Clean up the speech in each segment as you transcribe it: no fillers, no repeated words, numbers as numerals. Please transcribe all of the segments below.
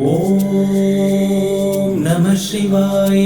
ஓம் நம சிவாய.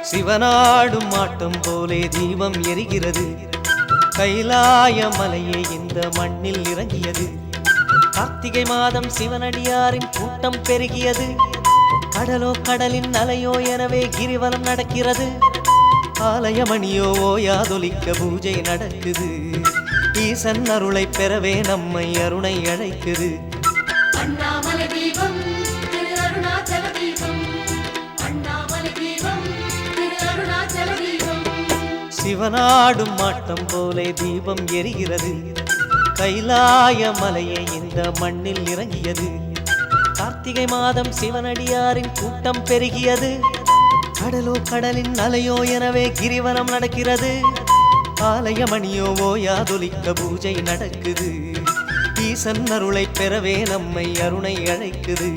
சிவனாடும் மாட்டம் போலே தீபம் எரிகிறது. கைலாய மலையே இந்த மண்ணில் இறங்கியது. கார்த்திகை மாதம் சிவனடியாரின் கூட்டம் பெருகியது. கடலோ கடலின் அலையோ எனவே கிரிவலம் நடக்கிறது. ஆலயமணியோ ஓயாதொலிக்க பூஜை நடக்குது. ஈசன் அருளை பெறவே நம்மை அருணை அழைக்குது. சிவனாடும் மாட்டம் போலே தீபம் எரிகிறது. கைலாய மலையே இந்த மண்ணில் இறங்கியது. கார்த்திகை மாதம் சிவனடியாரின் கூட்டம் பெருகியது. கடலோ கடலின் அலையோ எனவே கிரிவலம் நடக்கிறது. ஆலயமணியோ ஓயாதொலிக்க பூஜை நடக்குது. ஈசன் அருளை பெறவே நம்மை அருணை அழைக்குது.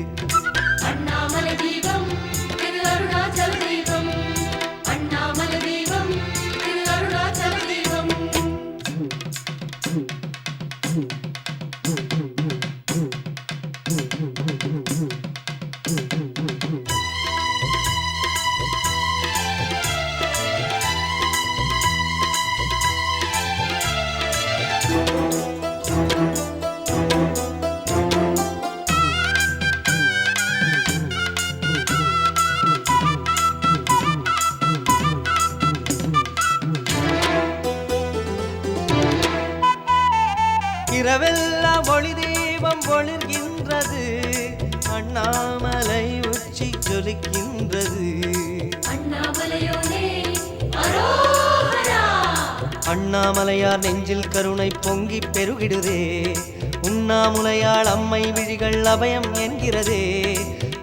இரவெல்லாம் ஒளி தீபம் ஒளிர்கின்றது. அண்ணாமலை உச்சி ஜொலிக்கின்றது. அண்ணாமலையார் நெஞ்சில் கருணை பொங்கி பெருகிடுதே. உண்ணாமுலையாள் அம்மை விழிகள் அபயம் என்கிறதே.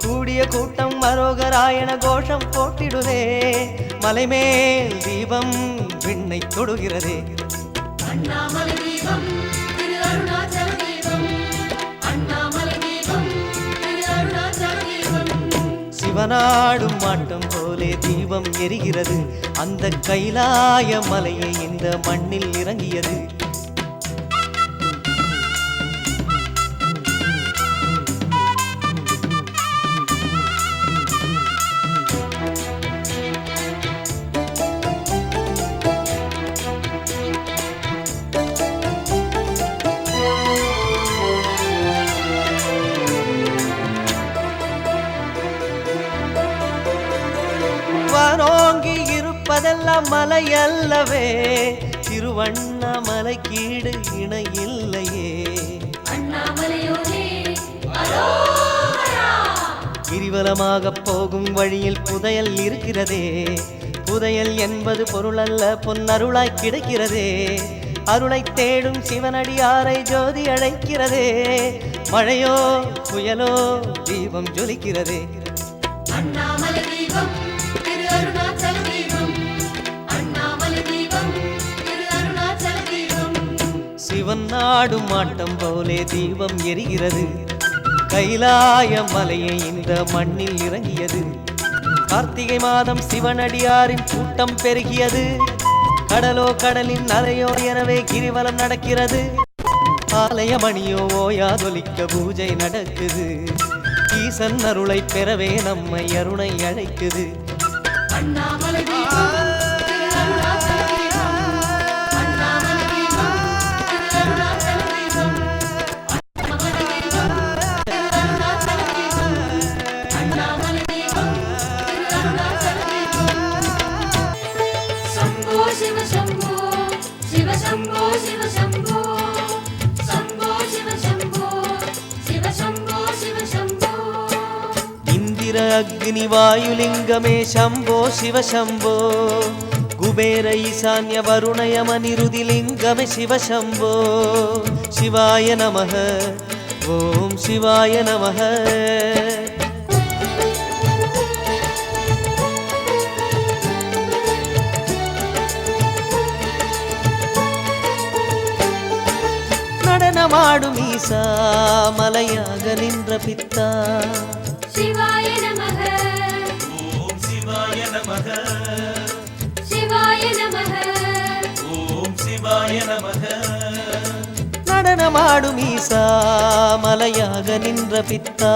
கூடிய கூட்டம் அரோகராயண கோஷம் போட்டிடுதே. மலைமேல் தீபம் விண்ணை தொடுகிறதே. சிவனாடும் மாட்டம் போலே தீபம் எரிகிறது. அந்த கைலாய மலையை இந்த மண்ணில் இறங்கியது. வானோங்கி இருப்பதெல்லாம் மலை அல்லவே. திருவண்ணாமலை கீடு இணை இல்லையே. கிரிவலமாக போகும் வழியில் புதையல் இருக்கிறதே. புதையல் என்பது பொருள் அல்ல, பொன்னருளாய் கிடைக்கிறதே. அருளை தேடும் சிவனடியாரை ஜோதி அழைக்கிறதே. மழையோ புயலோ தீபம் ஜொலிக்கிறதே. சிவன் நாடும் மாட்டம் போலே தீபம் எரிகிறது. கைலாய மலையை இந்த மண்ணில் இறங்கியது. கார்த்திகை மாதம் சிவனடியாரின் கூட்டம் பெருகியது. கடலோ கடலின் அலையோ எனவே கிரிவலம் நடக்கிறது. ஆலயமணியோ ஓயாதொலிக்க பூஜை நடக்குது. ஈசன் அருளை பெறவே நம்மை அருணை அழைக்குது. शिव शंभो शिव शंभो शिव शंभो शंभो शिव शंभो शिव शंभो शिव शंभो ருதிர அக்னி வாயுலிங்கமே சம்போ சிவ சம்போ குபேர ஈசான்ய வருணயம நிருதிலிங்கமே சிவ சம்போ சிவாய நமः ஓம் சிவாய நமः நடனமாடும் ஈசா மலையாக நின்ற பித்தா சிவாய நமः ஓம் சிவாய நமः சிவாய நமः ஓம் சிவாய நமः நடனமாடும் ஈசா மலையாக நின்ற பித்தா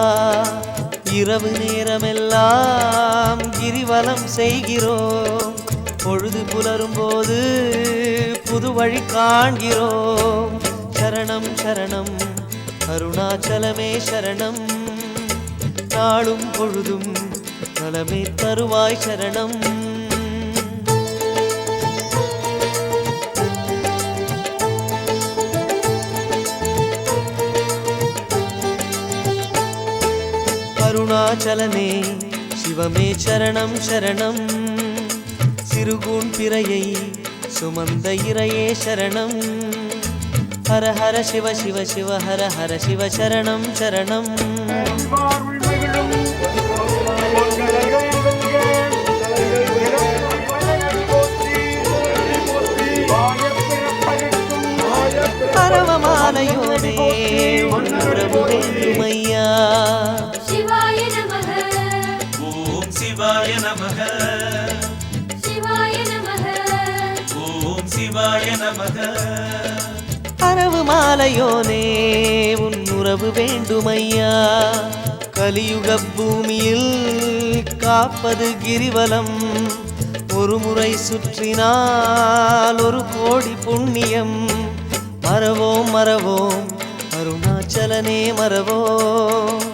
இரவு நேரமெல்லாம் கிரிவலம் செய்கிறோம் பொழுது புலரும் போது புது வழி காண்கிறோம் சரணம் சரணம் அருணாச்சலமே சரணம் நாளும் பொழுதும் நலமே தருவாய் சரணம் அருணாச்சலனே சிவமே சரணம் சரணம் சிறுகூன் பிறையை சுமந்த இறையே சரணம் ஹர ஹர சிவ சிவ சிவ ஹர ஹர சிவ சரணம் சரணம் பரவமாலையோனே உறவு வேண்டுமையா சிவாய நமः ஓம் சிவாய நமः சிவாய நமः ஓம் சிவாய நமः அரவு மாலையோனே உன் உறவு வேண்டுமையா கலியுக பூமியில் காப்பது கிரிவலம் ஒரு முறை சுற்றினால் ஒரு கோடி புண்ணியம் மறவோம் மறவோம் அருணாச்சலனே மறவோம்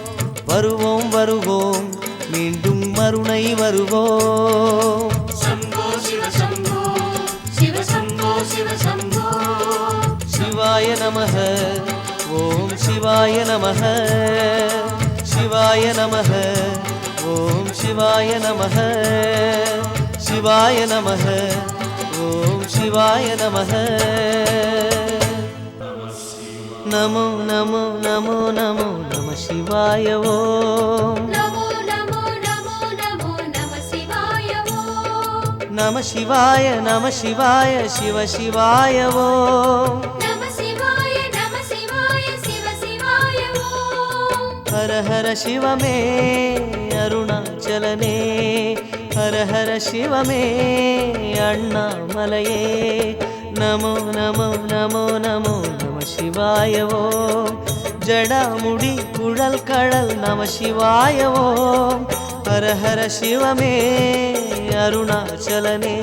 வருவோம் வருவோம் மீண்டும் மறுணை வருவோம் சம்போ சிவ சம்போ சிவ சம்போ சிவ சம்போ சிவாய நமः ஓம் சிவாய நமः சிவாய நமः ஓம் சிவாய நமः சிவாய நமः ஓம் சிவாய நமः நமோ நமோ நமோ நமோ நம சிவாய ஓம் நமோ நமோ நமோ நமோ நம சிவாய ஓம் நம சிவாய நம சிவாய சிவ சிவாய ஓம் நம சிவாய சிவ சிவாய ஓம் ஹர ஹர சிவமே அருணாச்சலனே ஹர ஹர சிவமே அண்ணாமலையே நமோ நமோ நமோ நமோ நம சிவாய ஓம் ஜடாமுடி குழல் கடல் நம சிவாய ஓம் ஹர ஹர சிவமே அருணாச்சலனே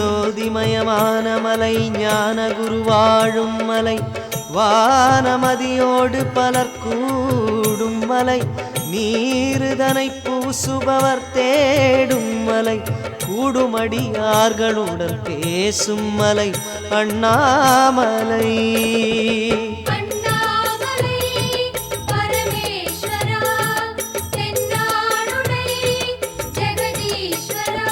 ஜோதிமயமான மலை ஞான குரு வாழும் மலை வானமதியோடு பலர் கூடும் மலை நீருதனை பூசுபவர் தேடும் மலை கூடுமடியார்களுடன் பேசும் மலை அண்ணாமலை அண்ணாமலை பரமேஸ்வரா தென்னாடுடை ஜெகதீஸ்வரா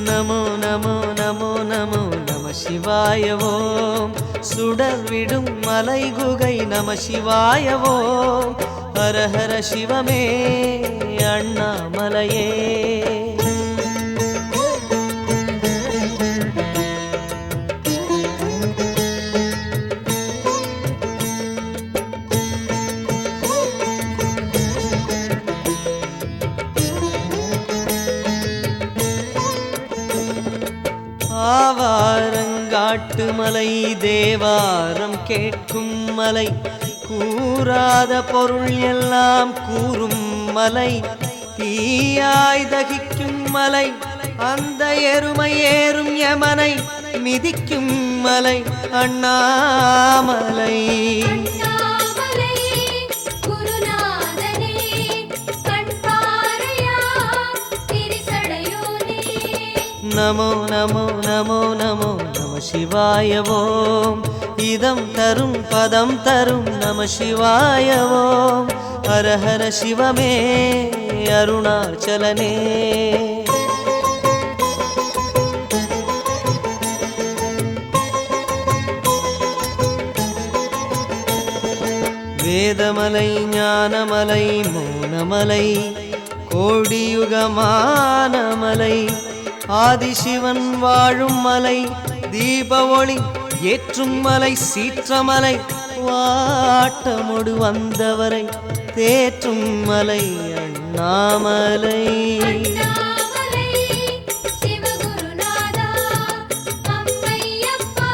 நமோ நமோ நமோ நமோ நம சிவாய ஓம் சுடர் விடும் மலை குகை நம சிவாய ஓம் ஹர ஹர சிவமே அண்ணாமலையே ஆவாரங்காட்டு மலை தேவாரம் கேட்கும் மலை கூறாத பொருள் எல்லாம் கூறும் மலை தீயாய் தகிக்கும் மலை அந்த எருமை ஏறும் யமனை மிதிக்கும் மலை அண்ணாமலை அண்ணாமலை குருநாதனே கண்பாரையா திரிசடையோனே நமோ நமோ நமோ நமோ நம நம சிவாய ஓம் இதம் தரும் பதம் தரும் நம சிவாய ஓம் ஹர ஹர சிவமே அருணாச்சலனே வேதமலை ஞானமலை மௌனமலை கோடியுகமான மலை ஆதிசிவன் வாழும் மலை தீப ஒளி ஏற்றும் மலை சீற்றமலை வாட்டமொடு வந்தவரை தேற்றும் மலை அண்ணாமலை அண்ணாமலை சிவகுருநாதா அம்மையப்பா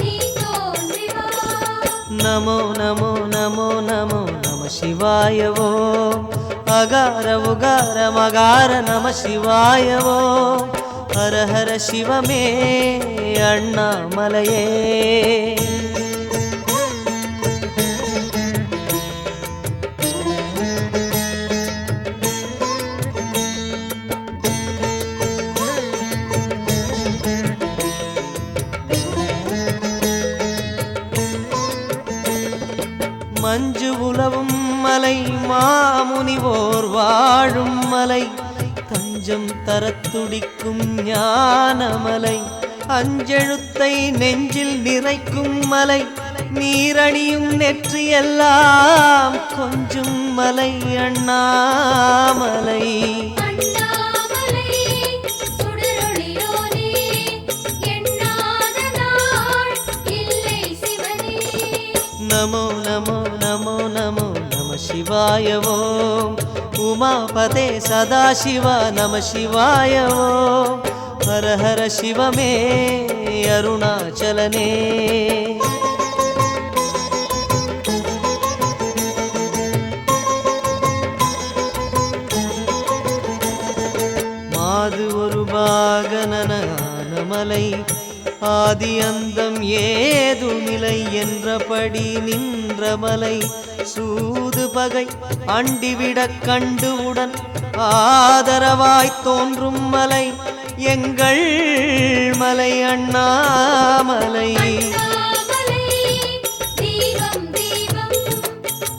நீ தோன்றி வா நமோ நமோ நமோ நமோ நம சிவாய ஓம் அகார உகார மகார நம சிவாய ஓம் ஹர ஹர சிவமே அண்ணாமலையே மஞ்சு உலவும் மலை மாமுனிவோர் வாழும் மலை தஞ்சம் தரத்துடிக்கும் ஞானமலை அஞ்செழுத்தை நெஞ்சில் நிறைக்கும் மலை நீரணியும் நெற்றியெல்லாம் கொஞ்சும் மலை அண்ணாமலை அண்ணாமலை சுடரொளியோனே எண்ணாத நாள் இல்லை சிவனே நமோ நமோ நமோ நமோ நம சிவாய ஓம் உமாபதே சதாசிவ நம சிவாய ஓம் ஹர ஹர சிவமே அருணாச்சலனே மாது ஒரு பாகனன மலை ஆதி அந்தம் ஏதுமில்லை என்றபடி நின்ற மலை சூது பகை அண்டிவிடக் கண்டுவுடன் ஆதரவாய் தோன்றும் மலை எங்கள் மலை அண்ணாமலை அண்ணாமலை தீபம் தீபம்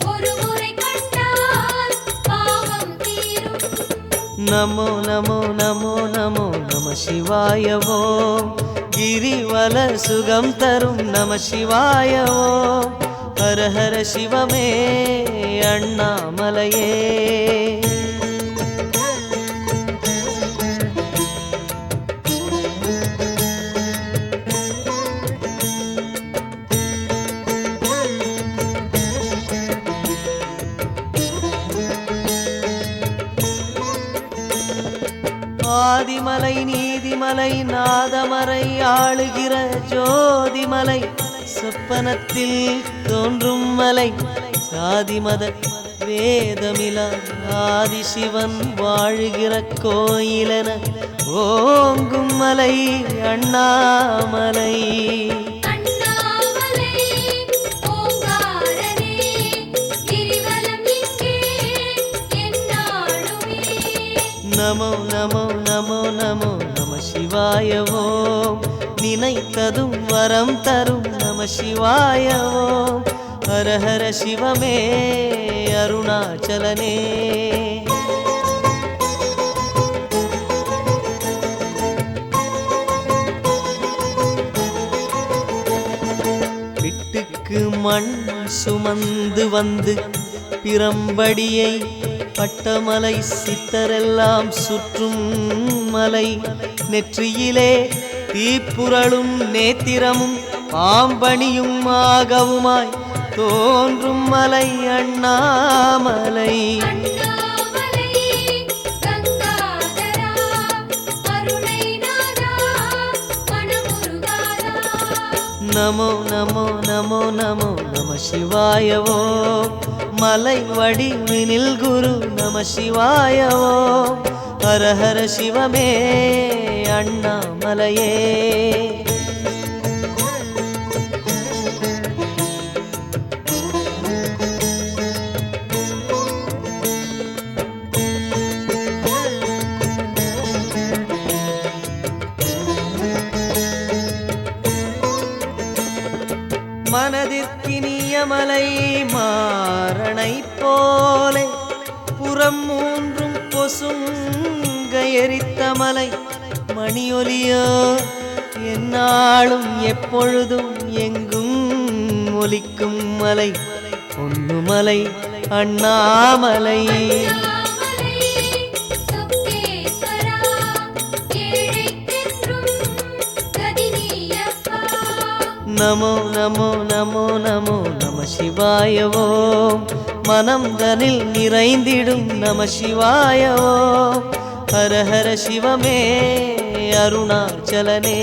ஒரு முறை கண்டால் பாவம் தீரும் நமோ நமோ நமோ நமோ நம சிவாய ஓம் கிரிவல சுகம் தரும் நம சிவாய ஓம் ஹர ஹர சிவமே அண்ணாமலையே ஆதிமலை நீதிமலை நாதமறை ஆளுகிற ஜோதிமலை சொப்பனத்தில் தோன்றும் மலை சாதிமத வேதமிலா ஆதிசிவன் வாழுகிற கோயிலென ஓங்கும் மலை அண்ணாமலை அண்ணாமலை ஓங்காரனே கிரிவலம் இங்கே எந்நாளுமே நமோ நமோ நமோ நமோ நம சிவாய ஓம் நினைத்ததும் வரம் தரும் நம சிவாய ஓம் ஹர ஹர சிவமே அருணாச்சலனே பிட்டுக்கு மண் சுமந்து வந்து பிரம்படியை பட்டமலை சித்தரெல்லாம் சுற்றும் மலை நெற்றியிலே தீப்புரளும் நேத்திரமும் பாம்பணியும் ஆகவுமாய் தோன்றும் மலை அண்ணாமலை அண்ணாமலை கங்காதரா கருணைநாதா மனமுருகாதா நமோ நமோ நமோ நமோ நம சிவாய ஓம் மலை வடிவினில் குரு நம சிவாய ஓம் ஹர ஹர சிவமே அண்ணாமலையே மனதிற்கினிய மலை மாரணை போலே புறம் மூன்றும் பொசுங்க எரித்த மலை மணியொலியோ எந்நாளும் எப்பொழுதும் எங்கும் ஒலிக்கும் மலை பொன்னுமலை அண்ணாமலை. நமோ நமோ நமோ நமோ நம சிவாய ஓம். மனம் தனில் நிறைந்திடும் நம சிவாய ஓம். ஹர ஹர சிவமே அருணாச்சலனே.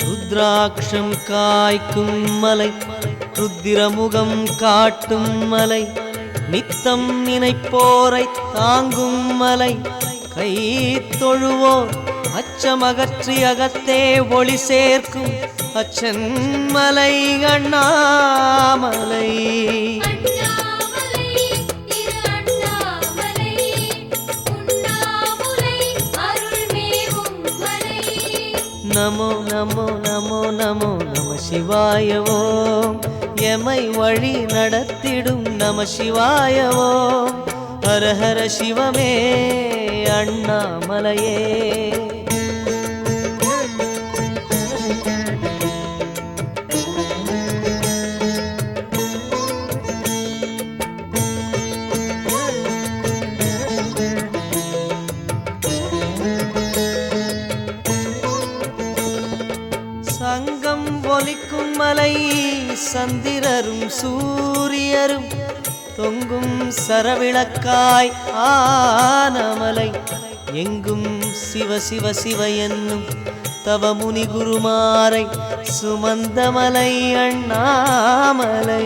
ருத்ராட்சம் காய்க்கும் மலை ருத்திரமுகம் காட்டும் மலை நித்தம் நினைப்போரை தாங்கும் மலை கை தொழுவோர் அச்சமகற்றி அகத்தே ஒளி சேர்க்கும் அச்சன் மலை அண்ணாமலை. நமோ நமோ நமோ நமோ நம சிவாய ஓம். எமை வழி நடத்திடும் நம சிவாய ஓம். ஹர ஹர சிவமே அண்ணாமலையே. சங்கம் ஒலிக்கும் மலை சந்திரரும் சூரியரும் தொங்கும் சரவிளக்காய் ஆனமலை எங்கும் சிவ சிவ சிவ என்னும் தவமுனி குருமாரை சுமந்தமலை அண்ணாமலை.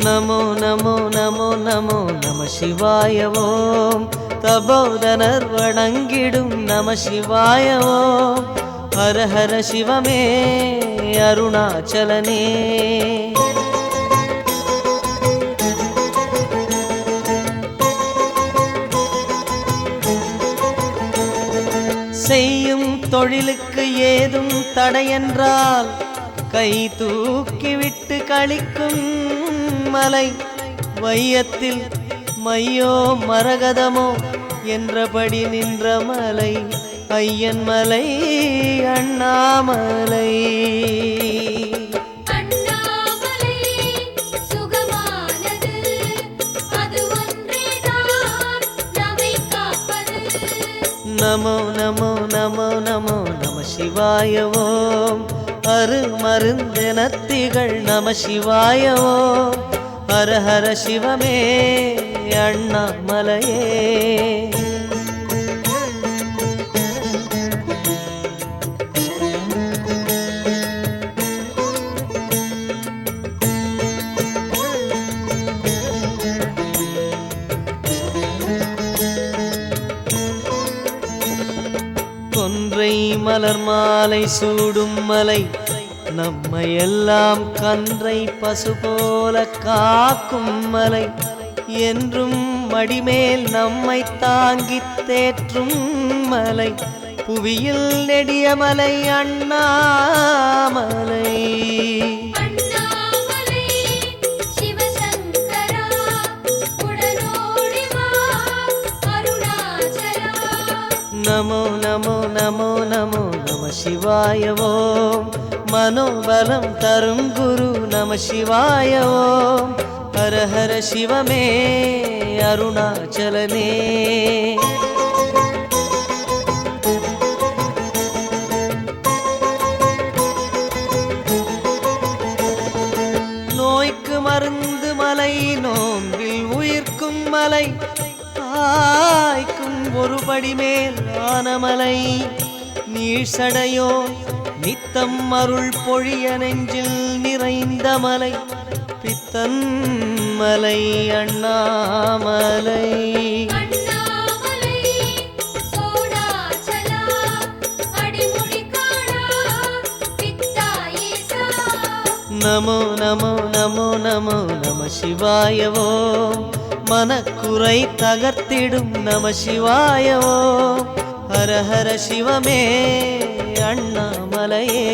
நமோ நமோ நமோ நமோ நம சிவாய ஓம். தபோதனர் வணங்கிடும் நம சிவாய ஓம். ஹர ஹர சிவமே அருணாச்சலனே. செய்யும் தொழிலுக்கு ஏதும் தடையென்றால் கை தூக்கிவிட்டு கழிக்கும் மலை வையத்தில் மையோ மரகதமோ என்றபடி நின்ற மலை ஐயன் மலை அண்ணாமலை. நமோ நமோ நமோ நமோ நம சிவாய ஓம். அருமருந்தெனத்திகள் நம சிவாய ஓம். ஹர ஹர சிவமே அண்ணாமலையே. கொன்றை மலர் மாலை சூடும் மலை நம்மையெல்லாம் கன்றை பசு போல காக்கும் மலை என்றும் மடிமேல் நம்மை தாங்கி தேற்றும் மலை புவியில் நெடிய மலை அண்ணாமலை. நமோ நமோ நமோ நமோ நம சிவாய ஓம். மனோபலம் தரும் குரு நம சிவாய ஓம். ஹர ஹர சிவமே அருணாச்சலனே. நோய்க்கு மருந்து மலை நோம்பில் உயிர்க்கும் மலை தாய்க்கும் ஒருபடி மேல் ஆனமலை நீழ்சடையோ நித்தம் அருள் பொழிய நெஞ்சில் நிறைந்த மலை பித்தன் மலை அண்ணாமலை. நமோ நமோ நமோ நமோ நம சிவாய ஓம் மனக்குறை தகர்த்திடும் நம சிவாய ஓம் ஹர ஹர சிவமே அண்ணாமலையே